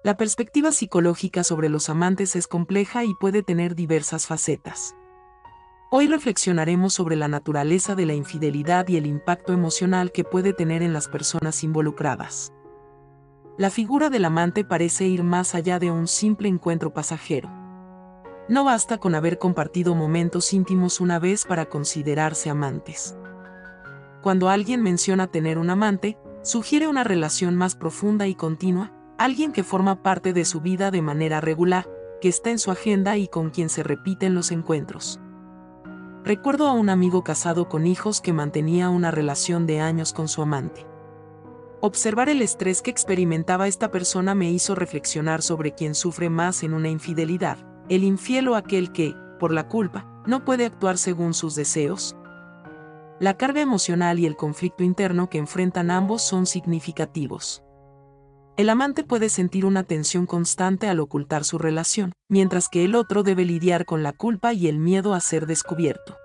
La perspectiva psicológica sobre los amantes es compleja y puede tener diversas facetas. Hoy reflexionaremos sobre la naturaleza de la infidelidad y el impacto emocional que puede tener en las personas involucradas. La figura del amante parece ir más allá de un simple encuentro pasajero. No basta con haber compartido momentos íntimos una vez para considerarse amantes. Cuando alguien menciona tener un amante, sugiere una relación más profunda y continua, alguien que forma parte de su vida de manera regular, que está en su agenda y con quien se repiten los encuentros. Recuerdo a un amigo casado con hijos que mantenía una relación de años con su amante. Observar el estrés que experimentaba esta persona me hizo reflexionar sobre quién sufre más en una infidelidad, el infiel o aquel que, por la culpa, no puede actuar según sus deseos. La carga emocional y el conflicto interno que enfrentan ambos son significativos. El amante puede sentir una tensión constante al ocultar su relación, mientras que el otro debe lidiar con la culpa y el miedo a ser descubierto.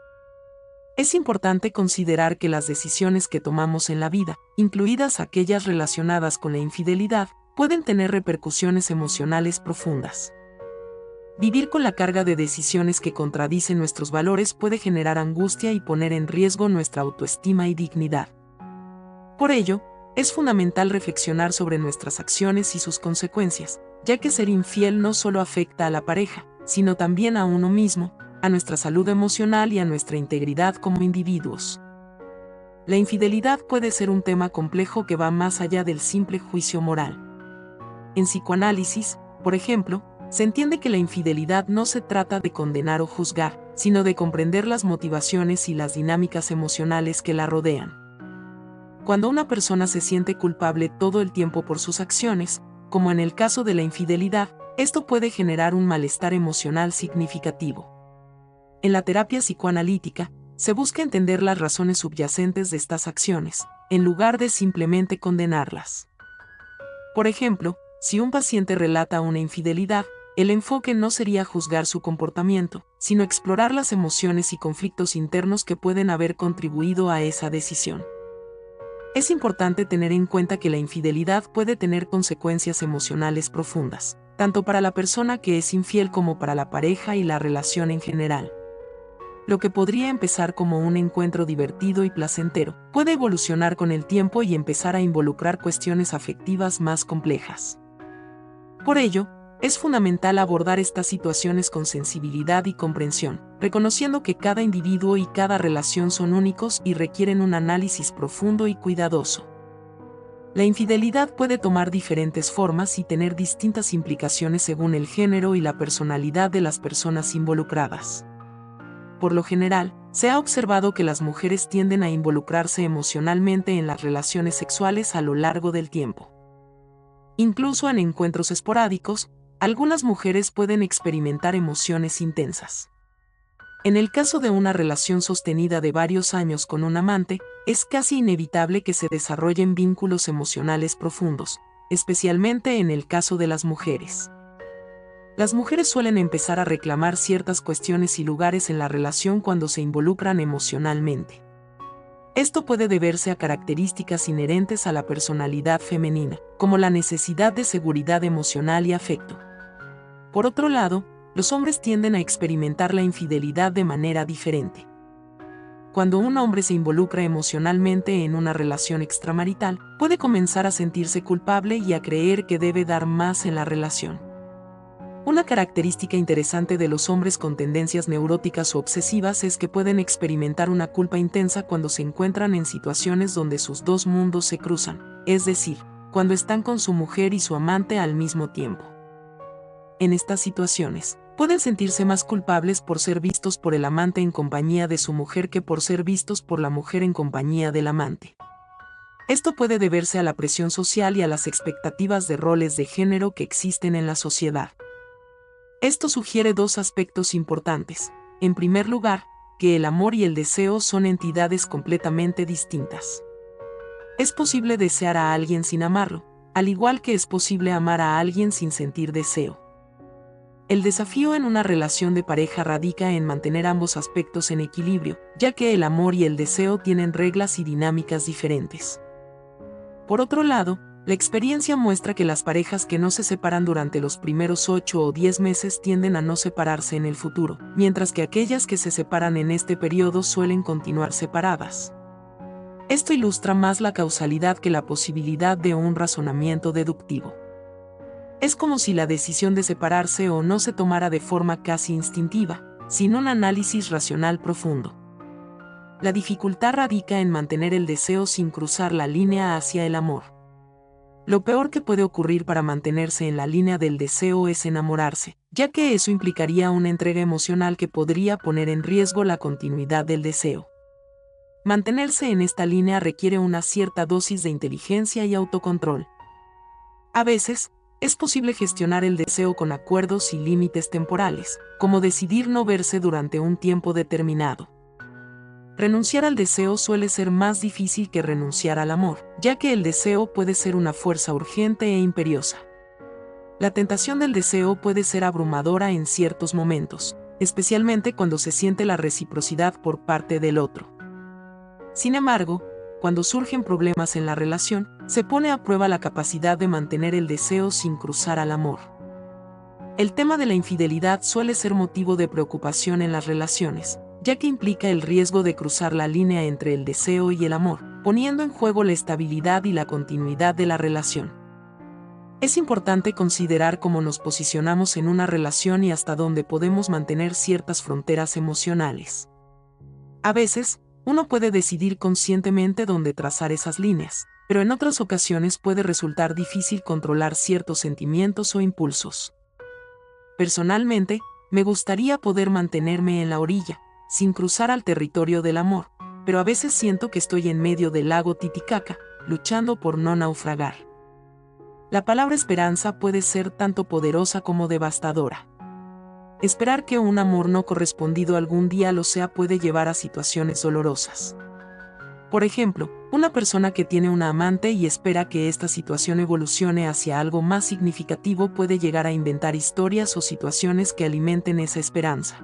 Es importante considerar que las decisiones que tomamos en la vida, incluidas aquellas relacionadas con la infidelidad, pueden tener repercusiones emocionales profundas. Vivir con la carga de decisiones que contradicen nuestros valores puede generar angustia y poner en riesgo nuestra autoestima y dignidad. Por ello, es fundamental reflexionar sobre nuestras acciones y sus consecuencias, ya que ser infiel no solo afecta a la pareja, sino también a uno mismo, a nuestra salud emocional y a nuestra integridad como individuos. La infidelidad puede ser un tema complejo que va más allá del simple juicio moral. En psicoanálisis, por ejemplo, se entiende que la infidelidad no se trata de condenar o juzgar, sino de comprender las motivaciones y las dinámicas emocionales que la rodean. Cuando una persona se siente culpable todo el tiempo por sus acciones, como en el caso de la infidelidad, esto puede generar un malestar emocional significativo. En la terapia psicoanalítica, se busca entender las razones subyacentes de estas acciones, en lugar de simplemente condenarlas. Por ejemplo, si un paciente relata una infidelidad, el enfoque no sería juzgar su comportamiento, sino explorar las emociones y conflictos internos que pueden haber contribuido a esa decisión. Es importante tener en cuenta que la infidelidad puede tener consecuencias emocionales profundas, tanto para la persona que es infiel como para la pareja y la relación en general. Lo que podría empezar como un encuentro divertido y placentero, puede evolucionar con el tiempo y empezar a involucrar cuestiones afectivas más complejas. Por ello, es fundamental abordar estas situaciones con sensibilidad y comprensión, reconociendo que cada individuo y cada relación son únicos y requieren un análisis profundo y cuidadoso. La infidelidad puede tomar diferentes formas y tener distintas implicaciones según el género y la personalidad de las personas involucradas. Por lo general, se ha observado que las mujeres tienden a involucrarse emocionalmente en las relaciones sexuales a lo largo del tiempo. Incluso en encuentros esporádicos, algunas mujeres pueden experimentar emociones intensas. En el caso de una relación sostenida de varios años con un amante, es casi inevitable que se desarrollen vínculos emocionales profundos, especialmente en el caso de las mujeres. Las mujeres suelen empezar a reclamar ciertas cuestiones y lugares en la relación cuando se involucran emocionalmente. Esto puede deberse a características inherentes a la personalidad femenina, como la necesidad de seguridad emocional y afecto. Por otro lado, los hombres tienden a experimentar la infidelidad de manera diferente. Cuando un hombre se involucra emocionalmente en una relación extramarital, puede comenzar a sentirse culpable y a creer que debe dar más en la relación. Una característica interesante de los hombres con tendencias neuróticas o obsesivas es que pueden experimentar una culpa intensa cuando se encuentran en situaciones donde sus dos mundos se cruzan, es decir, cuando están con su mujer y su amante al mismo tiempo. En estas situaciones, pueden sentirse más culpables por ser vistos por el amante en compañía de su mujer que por ser vistos por la mujer en compañía del amante. Esto puede deberse a la presión social y a las expectativas de roles de género que existen en la sociedad. Esto sugiere dos aspectos importantes. En primer lugar, que el amor y el deseo son entidades completamente distintas. Es posible desear a alguien sin amarlo, al igual que es posible amar a alguien sin sentir deseo. El desafío en una relación de pareja radica en mantener ambos aspectos en equilibrio, ya que el amor y el deseo tienen reglas y dinámicas diferentes. Por otro lado, La experiencia muestra que las parejas que no se separan durante los primeros 8 o 10 meses tienden a no separarse en el futuro, mientras que aquellas que se separan en este periodo suelen continuar separadas. Esto ilustra más la causalidad que la posibilidad de un razonamiento deductivo. Es como si la decisión de separarse o no se tomara de forma casi instintiva, sin un análisis racional profundo. La dificultad radica en mantener el deseo sin cruzar la línea hacia el amor. Lo peor que puede ocurrir para mantenerse en la línea del deseo es enamorarse, ya que eso implicaría una entrega emocional que podría poner en riesgo la continuidad del deseo. Mantenerse en esta línea requiere una cierta dosis de inteligencia y autocontrol. A veces, es posible gestionar el deseo con acuerdos y límites temporales, como decidir no verse durante un tiempo determinado. Renunciar al deseo suele ser más difícil que renunciar al amor, ya que el deseo puede ser una fuerza urgente e imperiosa. La tentación del deseo puede ser abrumadora en ciertos momentos, especialmente cuando se siente la reciprocidad por parte del otro. Sin embargo, cuando surgen problemas en la relación, se pone a prueba la capacidad de mantener el deseo sin cruzar al amor. El tema de la infidelidad suele ser motivo de preocupación en las relaciones, ya que implica el riesgo de cruzar la línea entre el deseo y el amor, poniendo en juego la estabilidad y la continuidad de la relación. Es importante considerar cómo nos posicionamos en una relación y hasta dónde podemos mantener ciertas fronteras emocionales. A veces, uno puede decidir conscientemente dónde trazar esas líneas, pero en otras ocasiones puede resultar difícil controlar ciertos sentimientos o impulsos. Personalmente, me gustaría poder mantenerme en la orilla, sin cruzar al territorio del amor, pero a veces siento que estoy en medio del lago Titicaca, luchando por no naufragar. La palabra esperanza puede ser tanto poderosa como devastadora. Esperar que un amor no correspondido algún día lo sea puede llevar a situaciones dolorosas. Por ejemplo, una persona que tiene una amante y espera que esta situación evolucione hacia algo más significativo puede llegar a inventar historias o situaciones que alimenten esa esperanza.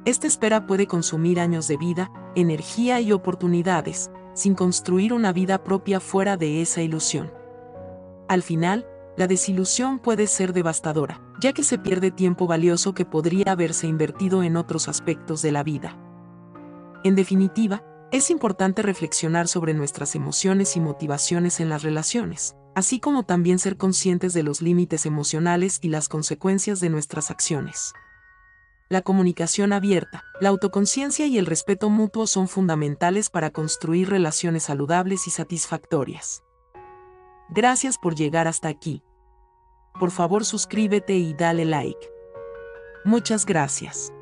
Esta espera puede consumir años de vida, energía y oportunidades, sin construir una vida propia fuera de esa ilusión. Al final, la desilusión puede ser devastadora, ya que se pierde tiempo valioso que podría haberse invertido en otros aspectos de la vida. En definitiva, es importante reflexionar sobre nuestras emociones y motivaciones en las relaciones, así como también ser conscientes de los límites emocionales y las consecuencias de nuestras acciones. La comunicación abierta, la autoconciencia y el respeto mutuo son fundamentales para construir relaciones saludables y satisfactorias. Gracias por llegar hasta aquí. Por favor, suscríbete y dale like. Muchas gracias.